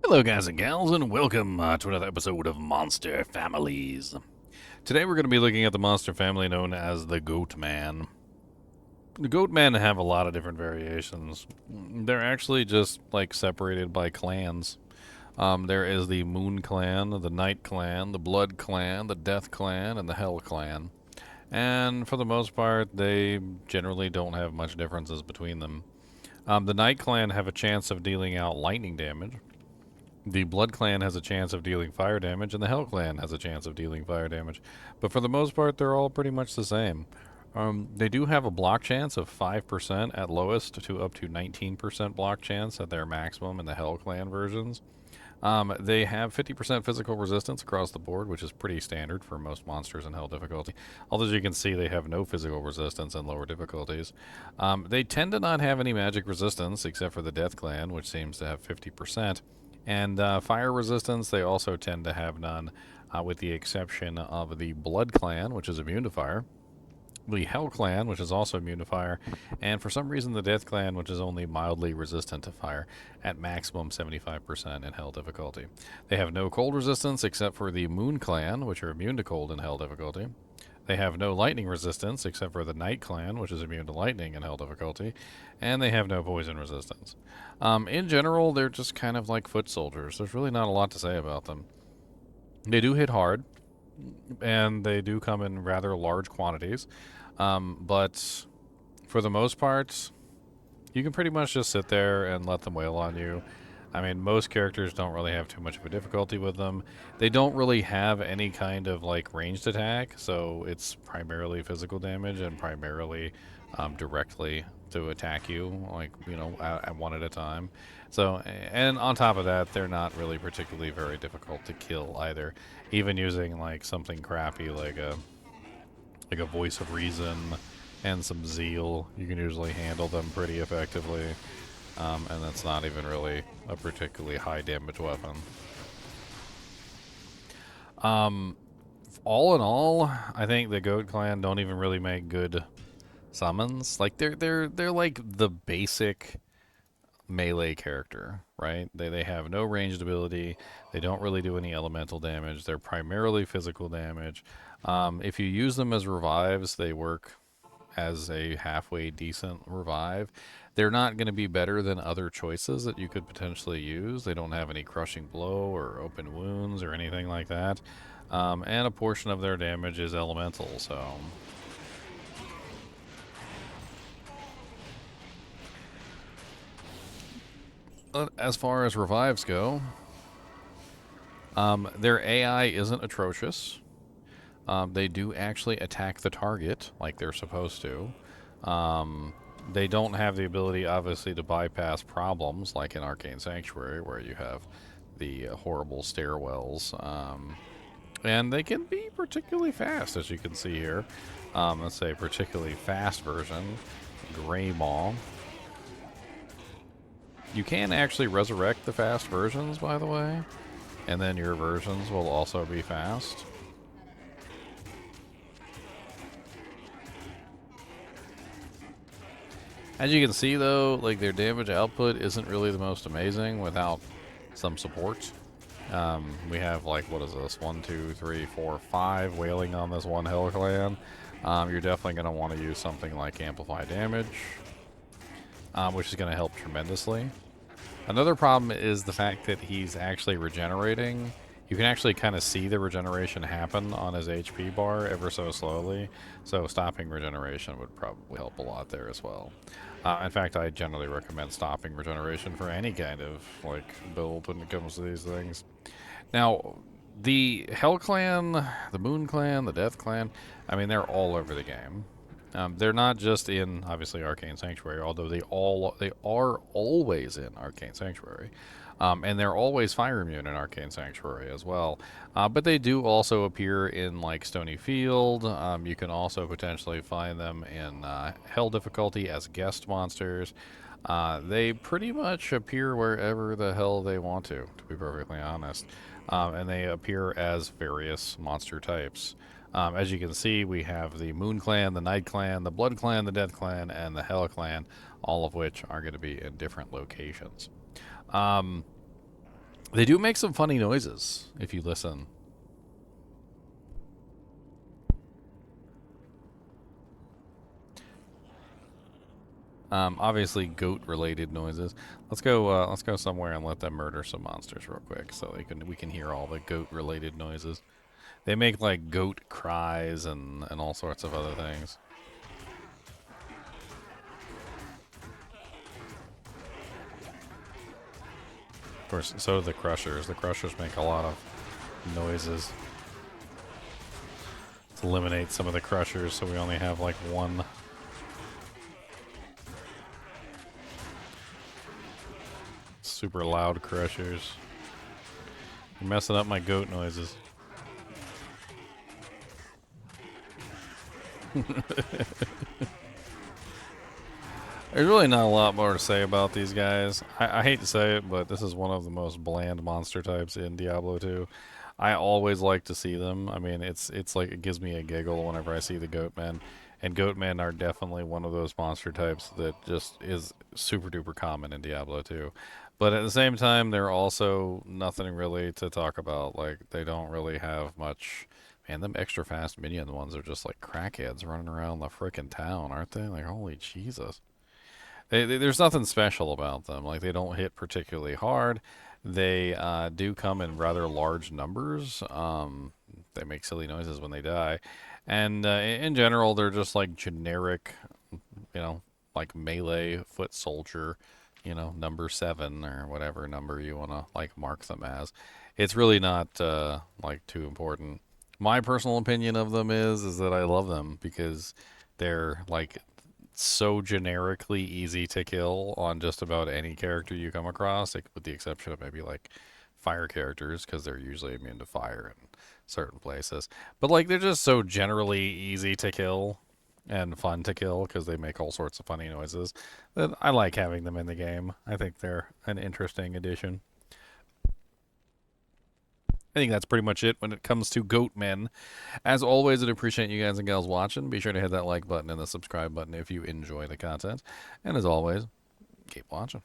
Hello, guys and gals, and welcome to another episode of Monster Families. Today, we're going to be looking at the monster family known as the Goatman. The Goatmen have a lot of different variations. They're actually just like separated by clans. There is the Moon Clan, the Night Clan, the Blood Clan, the Death Clan, and the Hell Clan. And for the most part, they generally don't have much differences between them. The Night Clan have a chance of dealing out lightning damage. The Blood Clan has a chance of dealing fire damage, and the Hell Clan has a chance of dealing fire damage. But for the most part, they're all pretty much the same. They do have a block chance of 5% at lowest to up to 19% block chance at their maximum in the Hell Clan versions. They have 50% physical resistance across the board, which is pretty standard for most monsters in Hell difficulty. Although, as you can see, they have no physical resistance in lower difficulties. They tend to not have any magic resistance, except for the Death Clan, which seems to have 50%. And fire resistance, they also tend to have none, with the exception of the Blood Clan, which is immune to fire, the Hell Clan, which is also immune to fire, and for some reason the Death Clan, which is only mildly resistant to fire, at maximum 75% in Hell difficulty. They have no cold resistance except for the Moon Clan, which are immune to cold in Hell difficulty. They have no lightning resistance except for the Night Clan, which is immune to lightning in Hell difficulty, and they have no poison resistance. In general, they're just kind of like foot soldiers. There's really not a lot to say about them. They do hit hard, and they do come in rather large quantities, but for the most part, you can pretty much just sit there and let them wail on you. I mean, most characters don't really have too much of a difficulty with them. They don't really have any kind of like ranged attack, so it's primarily physical damage and primarily directly to attack you, like, you know, at one at a time. So, and on top of that, they're not really particularly very difficult to kill either. Even using like something crappy like a voice of reason and some zeal, you can usually handle them pretty effectively. And that's not even really a particularly high damage weapon. All in all, I think the Goat Clan don't even really make good summons. Like they're like the basic melee character, right? They have no ranged ability. They don't really do any elemental damage. They're primarily physical damage. If you use them as revives, they work as a halfway decent revive. They're not going to be better than other choices that you could potentially use. They don't have any crushing blow or open wounds or anything like that. And a portion of their damage is elemental, so... As far as revives go, their AI isn't atrocious. They do actually attack the target like they're supposed to. They don't have the ability, obviously, to bypass problems like in Arcane Sanctuary, where you have the horrible stairwells. And they can be particularly fast, as you can see here. Let's say particularly fast version, Grey Maw. You can actually resurrect the fast versions, by the way, and then your versions will also be fast. As you can see, though, like their damage output isn't really the most amazing without some support. We have like, what is this? 1, 2, 3, 4, 5 wailing on this one Hell Clan. You're definitely going to want to use something like Amplify Damage, which is going to help tremendously. Another problem is the fact that he's actually regenerating. You can actually kind of see the regeneration happen on his HP bar ever so slowly, so stopping regeneration would probably help a lot there as well. In fact, I generally recommend stopping regeneration for any kind of like build when it comes to these things. Now, the Hell Clan, the Moon Clan, the Death Clan, I mean, they're all over the game. They're not just in, obviously, Arcane Sanctuary, although they are always in Arcane Sanctuary. And they're always fire immune in Arcane Sanctuary as well. But they do also appear in, like, Stony Field. You can also potentially find them in Hell difficulty as guest monsters. They pretty much appear wherever the hell they want to be perfectly honest. And they appear as various monster types. As you can see, we have the Moon Clan, the Night Clan, the Blood Clan, the Death Clan, and the Hell Clan, all of which are going to be in different locations. They do make some funny noises if you listen. Obviously goat-related noises. Let's go somewhere and let them murder some monsters real quick, so we can hear all the goat-related noises. They make like goat cries and all sorts of other things. Of course, so do the crushers. The crushers make a lot of noises. Let's eliminate some of the crushers so we only have like one. Super loud crushers. You're messing up my goat noises. There's really not a lot more to say about these guys. I hate to say it, but this is one of the most bland monster types in Diablo 2. I always like to see them. I mean, it's like it gives me a giggle whenever I see the Goatmen. And Goatmen are definitely one of those monster types that just is super duper common in Diablo 2. But at the same time, they're also nothing really to talk about. Like, they don't really have much. Man, them extra fast minion ones are just like crackheads running around the frickin' town, aren't they? Like, holy Jesus. There's nothing special about them. Like, they don't hit particularly hard. They do come in rather large numbers. They make silly noises when they die. And in general, they're just like generic, like melee foot soldier, number 7 or whatever number you want to like mark them as. It's really not like too important. My personal opinion of them is that I love them because they're like so generically easy to kill on just about any character you come across, like, with the exception of maybe like fire characters because they're usually immune to fire in certain places. But like they're just so generally easy to kill and fun to kill because they make all sorts of funny noises that I like having them in the game. I think they're an interesting addition. I think that's pretty much it when it comes to Goatmen. As always, I'd appreciate you guys and gals watching. Be sure to hit that like button and the subscribe button if you enjoy the content. And as always, keep watching.